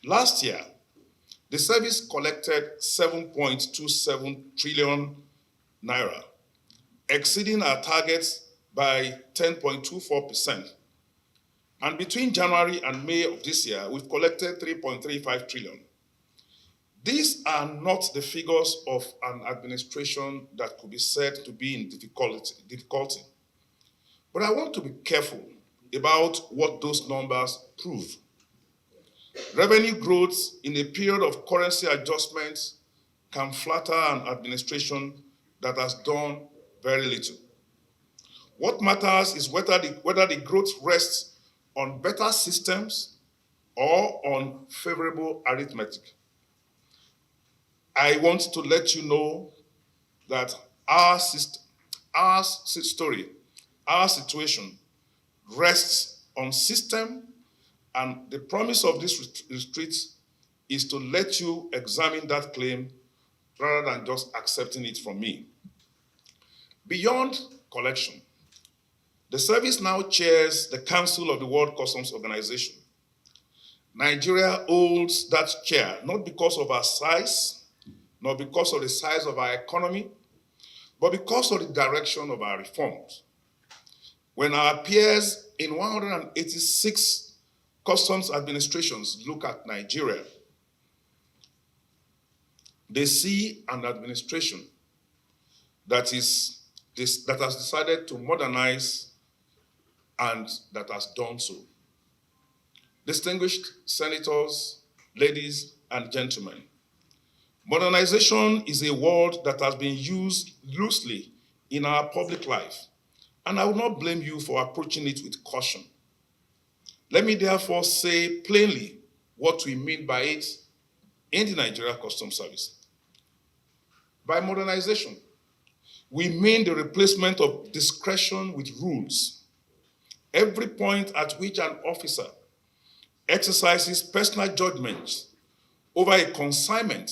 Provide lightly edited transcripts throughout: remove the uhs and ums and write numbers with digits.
Last year, the service collected 7.27 trillion naira, exceeding our targets by 10.24%. And between January and May of this year, we've collected 3.35 trillion. These are not the figures of an administration that could be said to be in difficulty. But I want to be careful about what those numbers prove. Revenue growth in a period of currency adjustments can flatter an administration that has done very little. What matters is whether the growth rests on better systems or on favorable arithmetic. I want to let you know that our situation rests on system, and the promise of this retreat is to let you examine that claim rather than just accepting it from me. Beyond collection, the service now chairs the Council of the World Customs Organization. Nigeria holds that chair not because of our size, not because of the size of our economy, but because of the direction of our reforms. When our peers in 186 customs administrations look at Nigeria, they see an administration that has decided to modernize and that has done so. Distinguished senators, ladies and gentlemen, modernization is a word that has been used loosely in our public life, and I will not blame you for approaching it with caution. Let me therefore say plainly what we mean by it in the Nigeria Customs Service. By modernization, we mean the replacement of discretion with rules. Every point at which an officer exercises personal judgment over a consignment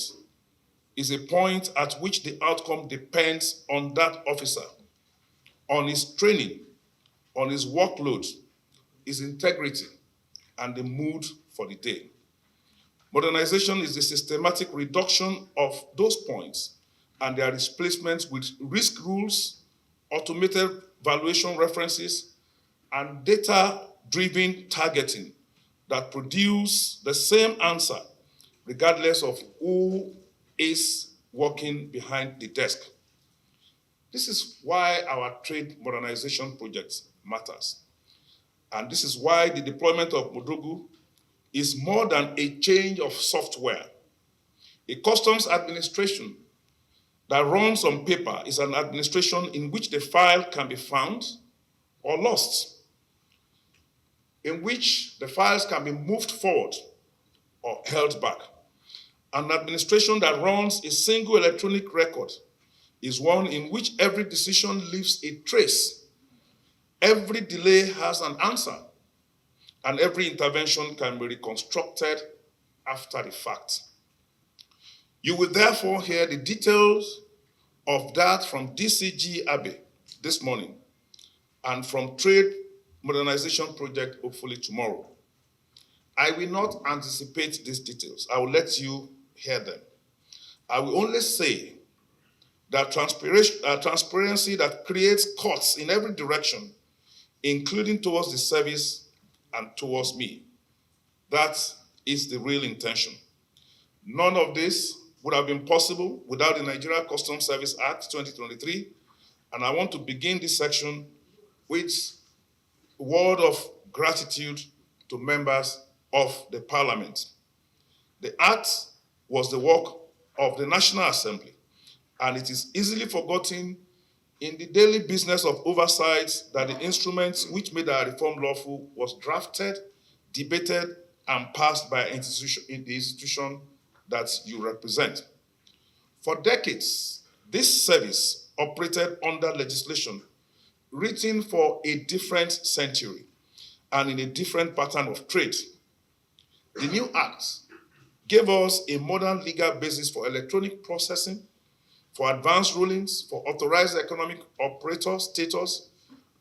is a point at which the outcome depends on that officer, on his training, on his workload, his integrity, and the mood for the day. Modernization is the systematic reduction of those points and their replacement with risk rules, automated valuation references, and data-driven targeting that produce the same answer regardless of who is working behind the desk. This is why our trade modernization project matters. And this is why the deployment of Modogu is more than a change of software. A customs administration that runs on paper is an administration in which the file can be found or lost, in which the files can be moved forward or held back. An administration that runs a single electronic record is one in which every decision leaves a trace. Every delay has an answer, and every intervention can be reconstructed after the fact. You will therefore hear the details of that from DCG Abe this morning and from Trade Modernization Project hopefully tomorrow. I will not anticipate these details. I will let you hear them. I will only say that transparency that creates cuts in every direction, including towards the service and towards me. That is the real intention. None of this would have been possible without the Nigeria Customs Service Act 2023, and I want to begin this section with a word of gratitude to members of the Parliament. The Act was the work of the National Assembly, and it is easily forgotten in the daily business of oversight that the instruments which made our reform lawful was drafted, debated, and passed by the institution that you represent. For decades, this service operated under legislation written for a different century and in a different pattern of trade. The new Act gave us a modern legal basis for electronic processing, for advanced rulings, for authorized economic operator status,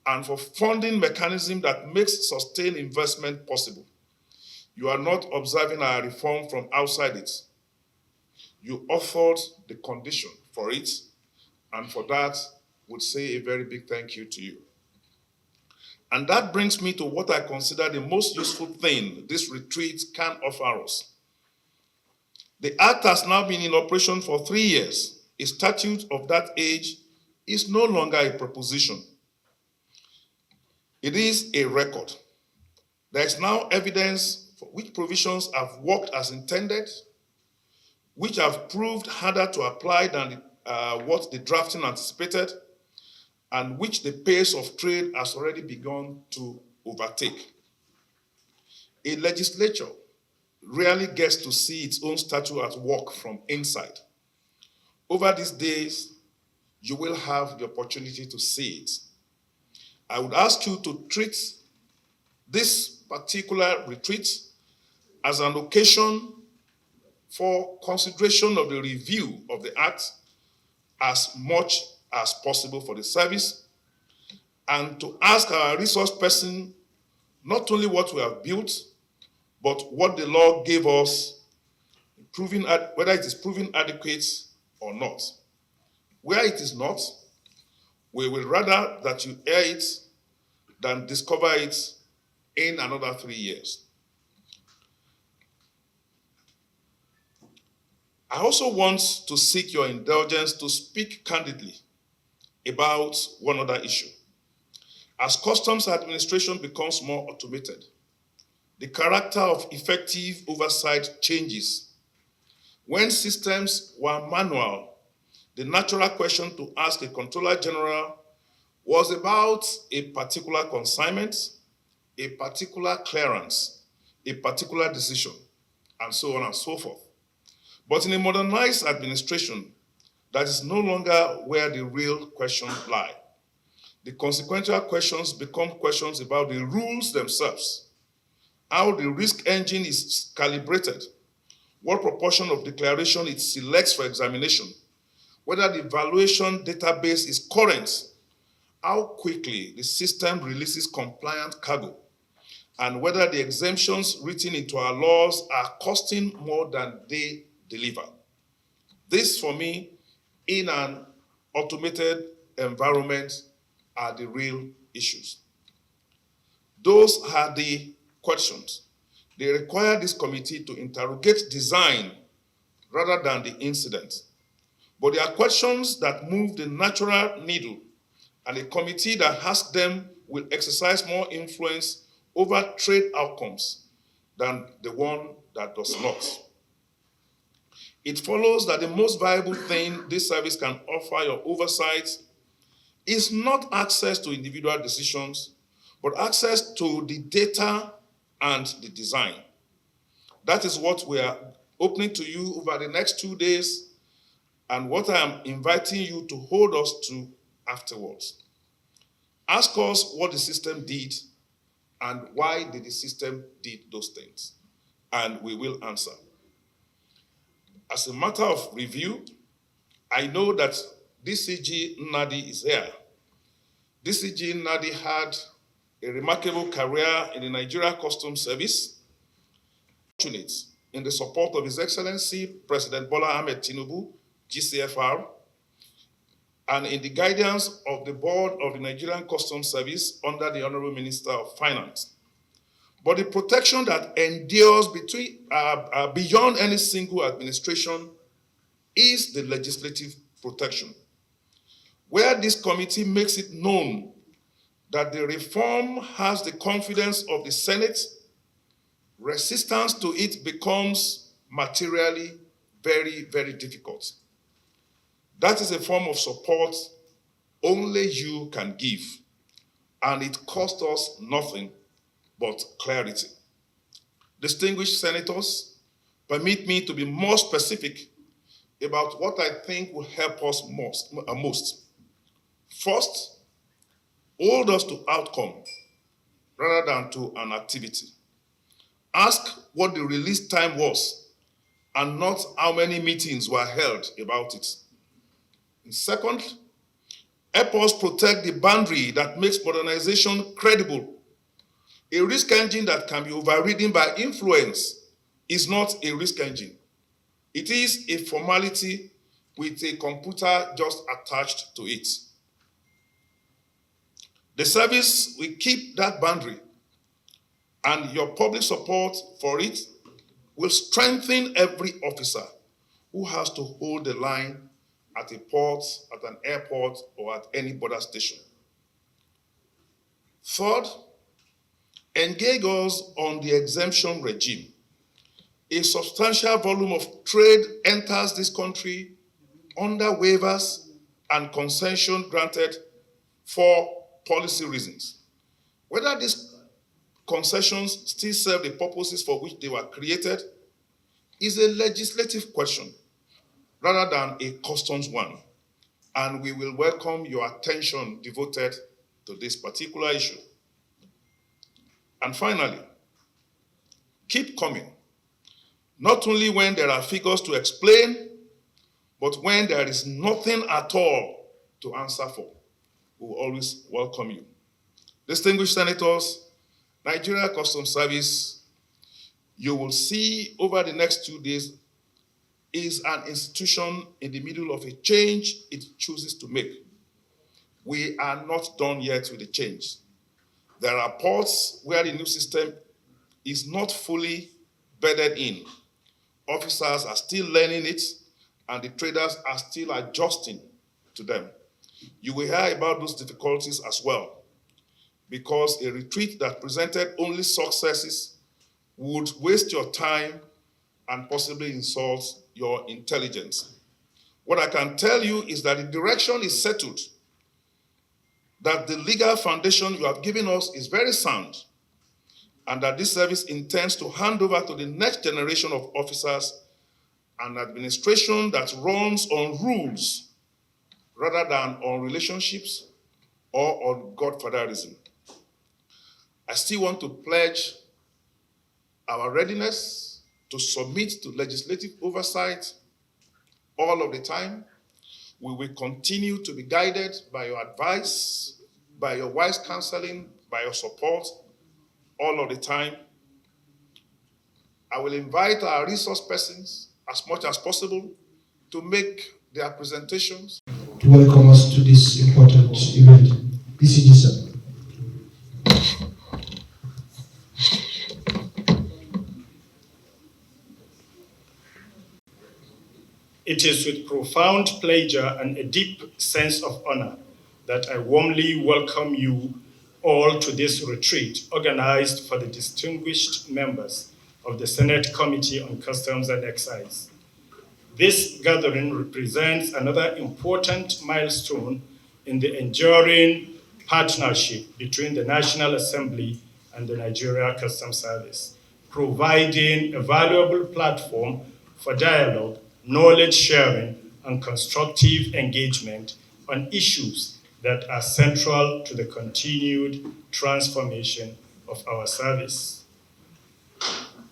and for funding mechanism that makes sustained investment possible. You are not observing our reform from outside it. You offered the condition for it, and for that, would say a very big thank you to you. And that brings me to what I consider the most useful thing this retreat can offer us. The Act has now been in operation for 3 years. A statute of that age is no longer a proposition. It is a record. There is now evidence for which provisions have worked as intended, which have proved harder to apply than what the drafting anticipated, and which the pace of trade has already begun to overtake. A legislature rarely gets to see its own statute at work from inside. Over these days, you will have the opportunity to see it. I would ask you to treat this particular retreat as an occasion for consideration of the review of the Act as much as possible for the service, and to ask our resource person not only what we have built, but what the law gave us, whether it is proven adequate or not. Where it is not, we will rather that you hear it than discover it in another 3 years. I also want to seek your indulgence to speak candidly about one other issue. As customs administration becomes more automated, the character of effective oversight changes. When systems were manual, the natural question to ask a Comptroller-General was about a particular consignment, a particular clearance, a particular decision, and so on and so forth. But in a modernized administration, that is no longer where the real questions lie. The consequential questions become questions about the rules themselves, how the risk engine is calibrated, what proportion of declaration it selects for examination, whether the valuation database is current, how quickly the system releases compliant cargo, and whether the exemptions written into our laws are costing more than they deliver. This, for me, in an automated environment, are the real issues. Those are the questions. They require this committee to interrogate design rather than the incident. But they are questions that move the natural needle, and a committee that asks them will exercise more influence over trade outcomes than the one that does not. It follows that the most viable thing this service can offer your oversight is not access to individual decisions, but access to the data and the design. That is what we are opening to you over the next 2 days, and what I am inviting you to hold us to afterwards. Ask us what the system did and why did the system did those things, and we will answer. As a matter of review, I know that DCG Nnadi is here. DCG Nnadi had a remarkable career in the Nigeria Customs Service, fortunate in the support of His Excellency President Bola Ahmed Tinubu, GCFR, and in the guidance of the board of the Nigerian Customs Service under the Honorable Minister of Finance. But the protection that endures beyond any single administration is the legislative protection, where this committee makes it known that the reform has the confidence of the Senate, resistance to it becomes materially very, very difficult. That is a form of support only you can give, and it costs us nothing but clarity. Distinguished senators, permit me to be more specific about what I think will help us most. First, hold us to outcome rather than to an activity. Ask what the release time was and not how many meetings were held about it. And second, help us protect the boundary that makes modernization credible. A risk engine that can be overridden by influence is not a risk engine. It is a formality with a computer just attached to it. The service will keep that boundary, and your public support for it will strengthen every officer who has to hold the line at a port, at an airport, or at any border station. Third, engage us on the exemption regime. A substantial volume of trade enters this country under waivers and concession granted for policy reasons. Whether these concessions still serve the purposes for which they were created is a legislative question rather than a customs one, and we will welcome your attention devoted to this particular issue. And finally, keep coming, not only when there are figures to explain, but when there is nothing at all to answer for. We will always welcome you. Distinguished senators, Nigeria Customs Service, you will see over the next 2 days, is an institution in the middle of a change it chooses to make. We are not done yet with the change. There are ports where the new system is not fully bedded in. Officers are still learning it, and the traders are still adjusting to them. You will hear about those difficulties as well, because a retreat that presented only successes would waste your time and possibly insult your intelligence. What I can tell you is that the direction is settled, that the legal foundation you have given us is very sound, and that this service intends to hand over to the next generation of officers an administration that runs on rules rather than on relationships or on godfatherism. I still want to pledge our readiness to submit to legislative oversight all of the time. We will continue to be guided by your advice, by your wise counseling, by your support all of the time. I will invite our resource persons as much as possible to make their presentations. To welcome us to this important event. PCG, sir. It is with profound pleasure and a deep sense of honor that I warmly welcome you all to this retreat organized for the distinguished members of the Senate Committee on Customs and Excise. This gathering represents another important milestone in the enduring partnership between the National Assembly and the Nigeria Customs Service, providing a valuable platform for dialogue, knowledge sharing, and constructive engagement on issues that are central to the continued transformation of our service.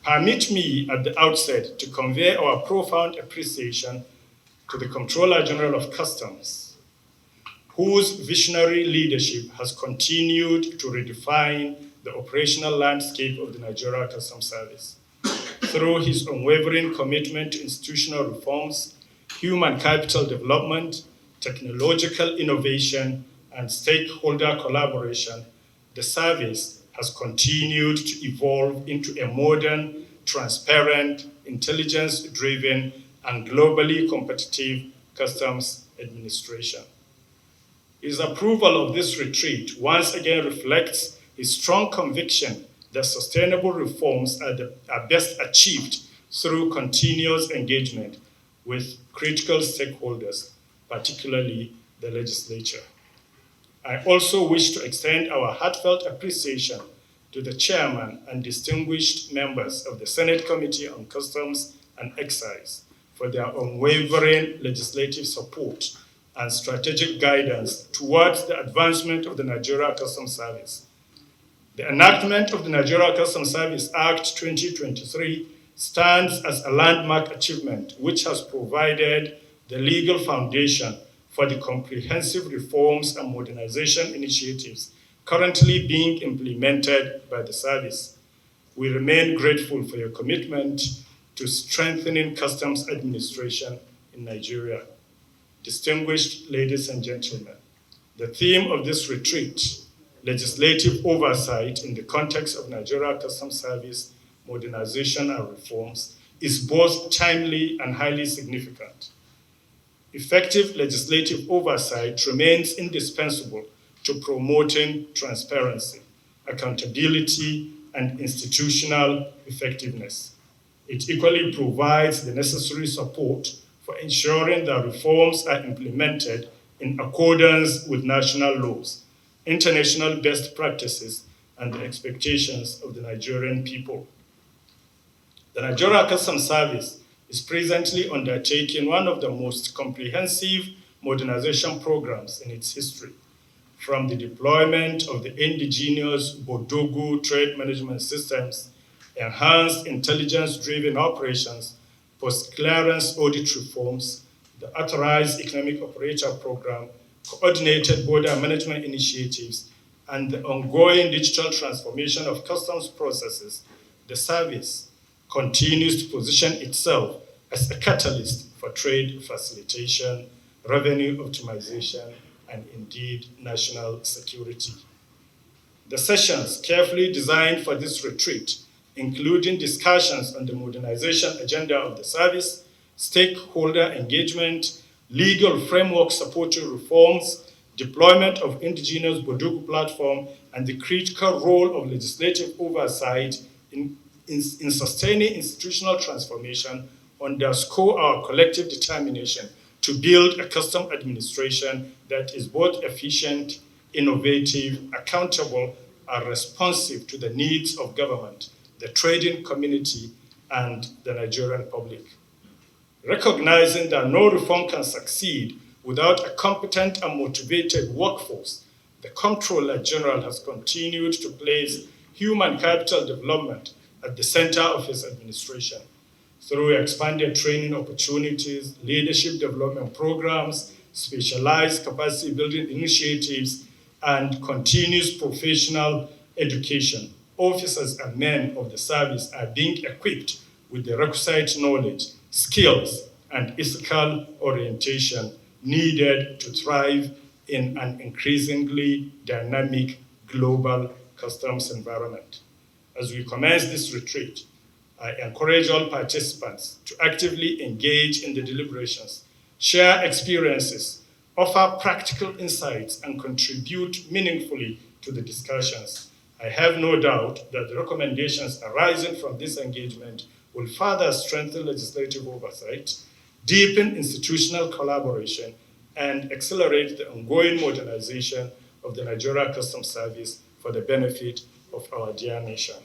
Permit me at the outset to convey our profound appreciation to the Comptroller-General of Customs, whose visionary leadership has continued to redefine the operational landscape of the Nigeria Customs Service. Through his unwavering commitment to institutional reforms, human capital development, technological innovation, and stakeholder collaboration, the service has continued to evolve into a modern, transparent, intelligence-driven, and globally competitive customs administration. His approval of this retreat once again reflects his strong conviction that sustainable reforms are best achieved through continuous engagement with critical stakeholders, particularly the legislature. I also wish to extend our heartfelt appreciation to the chairman and distinguished members of the Senate Committee on Customs and Excise for their unwavering legislative support and strategic guidance towards the advancement of the Nigeria Customs Service. The enactment of the Nigeria Customs Service Act 2023 stands as a landmark achievement which has provided the legal foundation for the comprehensive reforms and modernization initiatives currently being implemented by the service. We remain grateful for your commitment to strengthening customs administration in Nigeria. Distinguished ladies and gentlemen, the theme of this retreat, legislative oversight in the context of Nigeria Customs Service modernization and reforms, is both timely and highly significant. Effective legislative oversight remains indispensable to promoting transparency, accountability, and institutional effectiveness. It equally provides the necessary support for ensuring that reforms are implemented in accordance with national laws, international best practices, and the expectations of the Nigerian people. The Nigeria Customs Service is presently undertaking one of the most comprehensive modernization programs in its history, from the deployment of the indigenous Bodogu trade management systems, enhanced intelligence-driven operations, post-clearance audit reforms, the authorized economic operator program, coordinated border management initiatives, and the ongoing digital transformation of customs processes. The service continues to position itself as a catalyst for trade facilitation, revenue optimization, and indeed national security. The sessions carefully designed for this retreat, including discussions on the modernization agenda of the service, stakeholder engagement, legal framework supporting reforms, deployment of indigenous Bodogu platform, and the critical role of legislative oversight in sustaining institutional transformation underscore our collective determination to build a custom administration that is both efficient, innovative, accountable, and responsive to the needs of government, the trading community, and the Nigerian public. Recognizing that no reform can succeed without a competent and motivated workforce, the Comptroller-General has continued to place human capital development at the center of his administration through expanded training opportunities, leadership development programs, specialized capacity building initiatives, and continuous professional education. Officers and men of the service are being equipped with the requisite knowledge, skills, and ethical orientation needed to thrive in an increasingly dynamic global customs environment. As we commence this retreat, I encourage all participants to actively engage in the deliberations, share experiences, offer practical insights, and contribute meaningfully to the discussions. I have no doubt that the recommendations arising from this engagement will further strengthen legislative oversight, deepen institutional collaboration, and accelerate the ongoing modernization of the Nigeria Customs Service for the benefit of our dear nation.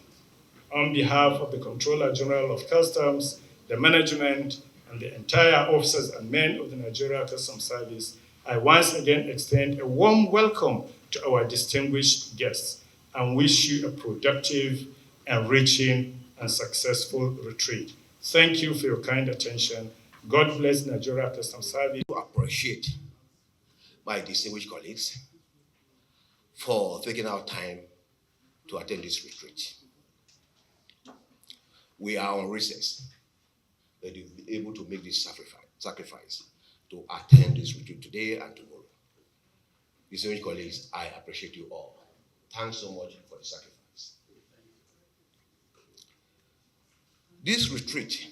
On behalf of the Comptroller-General of Customs, the management, and the entire officers and men of the Nigeria Customs Service, I once again extend a warm welcome to our distinguished guests and wish you a productive, enriching, and successful retreat. Thank you for your kind attention. God bless Nigeria Customs Service. To appreciate my distinguished colleagues for taking out time to attend this retreat. We are on recess, but you'll be able to make this sacrifice to attend this retreat today and tomorrow. Distinguished colleagues, I appreciate you all. Thanks so much for the sacrifice. This retreat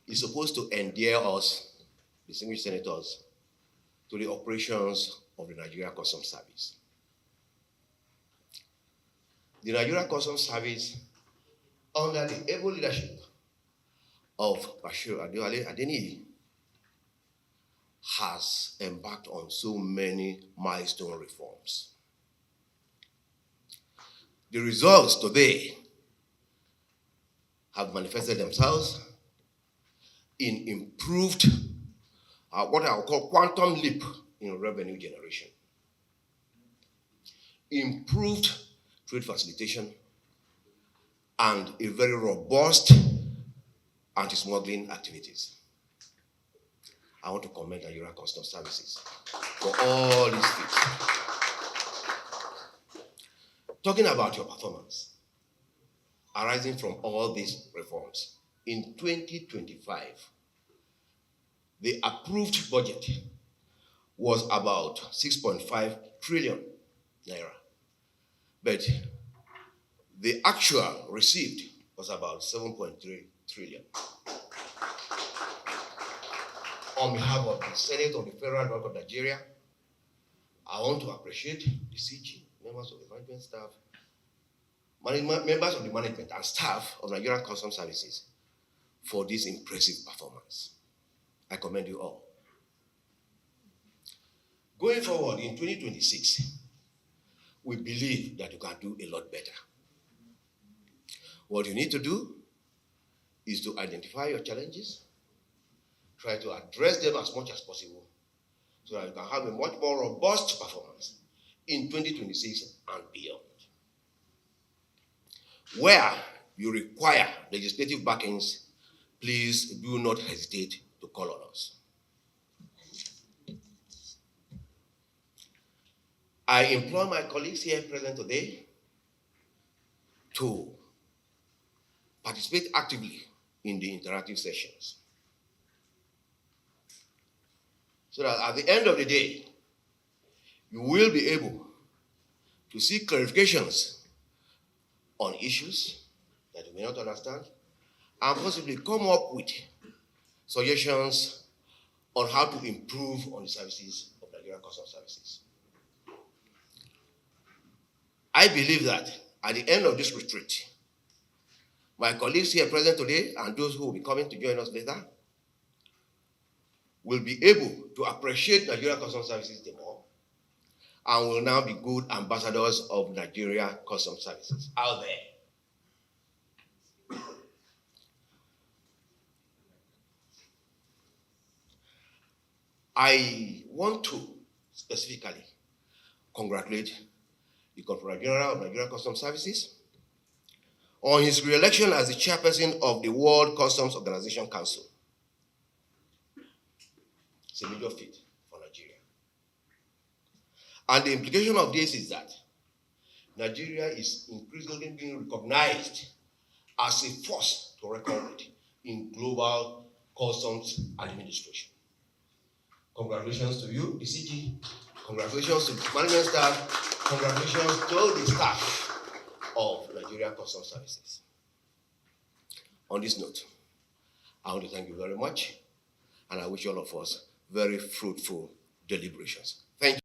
is supposed to endear us, distinguished senators, to the operations of the Nigeria Customs Service. The Nigeria Customs Service, under the able leadership of Adewale Adeniyi, has embarked on so many milestone reforms. The results today have manifested themselves in improved, what I will call quantum leap in revenue generation, improved trade facilitation, and a very robust anti-smuggling activities. I want to commend Nigeria Customs Services for all these feats. Talking about your performance arising from all these reforms, in 2025, the approved budget was about 6.5 trillion naira, but the actual received was about 7.3 trillion. On behalf of the Senate of the Federal Republic of Nigeria, I want to appreciate the CG, members of the management staff, members of the management and staff of Nigerian Customs Services for this impressive performance. I commend you all. Going forward in 2026, we believe that you can do a lot better. What you need to do is to identify your challenges, try to address them as much as possible, so that you can have a much more robust performance in 2026 and beyond. Where you require legislative backings, please do not hesitate to call on us. I implore my colleagues here present today to participate actively in the interactive sessions, so that at the end of the day, you will be able to seek clarifications on issues that you may not understand, and possibly come up with suggestions on how to improve on the services of Nigerian Customs Services. I believe that at the end of this retreat, my colleagues here present today and those who will be coming to join us later will be able to appreciate Nigerian Customs Services the more, and will now be good ambassadors of Nigeria Customs Services out there. I want to specifically congratulate the Comptroller-General of Nigeria Customs Services on his re-election as the chairperson of the World Customs Organization Council. It's a major feat for Nigeria. And the implication of this is that Nigeria is increasingly being recognized as a force to reckon with in global customs administration. Congratulations to you, the CG. Congratulations to the management staff. Congratulations to the staff of Nigeria Customs Services. On this note, I want to thank you very much, and I wish all of us very fruitful deliberations.